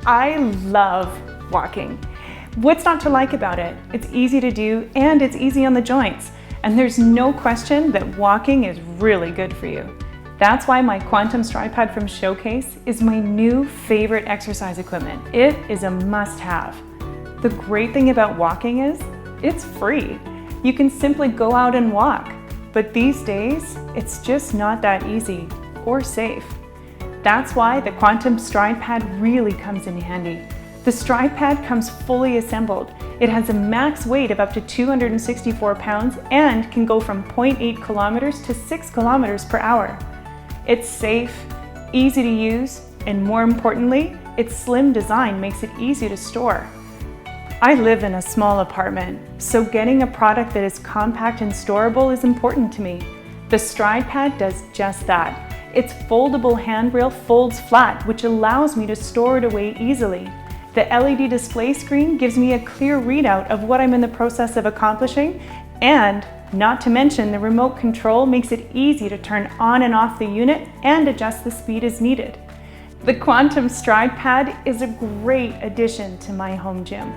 I love walking. What's not to like about it? It's easy to do and it's easy on the joints. And there's no question that walking is really good for you. That's why my Quantum StridePad from Showcase is my new favorite exercise equipment. It is a must-have. The great thing about walking is it's free. You can simply go out and walk. But these days, it's just not that easy or safe. That's why the Quantum StridePad really comes in handy. The StridePad comes fully assembled. It has a max weight of up to 264 pounds and can go from 0.8 kilometers to 6 kilometers per hour. It's safe, easy to use, and more importantly, its slim design makes it easy to store. I live in a small apartment, so getting a product that is compact and storable is important to me. The StridePad does just that. Its foldable handrail folds flat, which allows me to store it away easily. The LED display screen gives me a clear readout of what I'm in the process of accomplishing, and not to mention the remote control makes it easy to turn on and off the unit and adjust the speed as needed. The Quantum StridePad is a great addition to my home gym.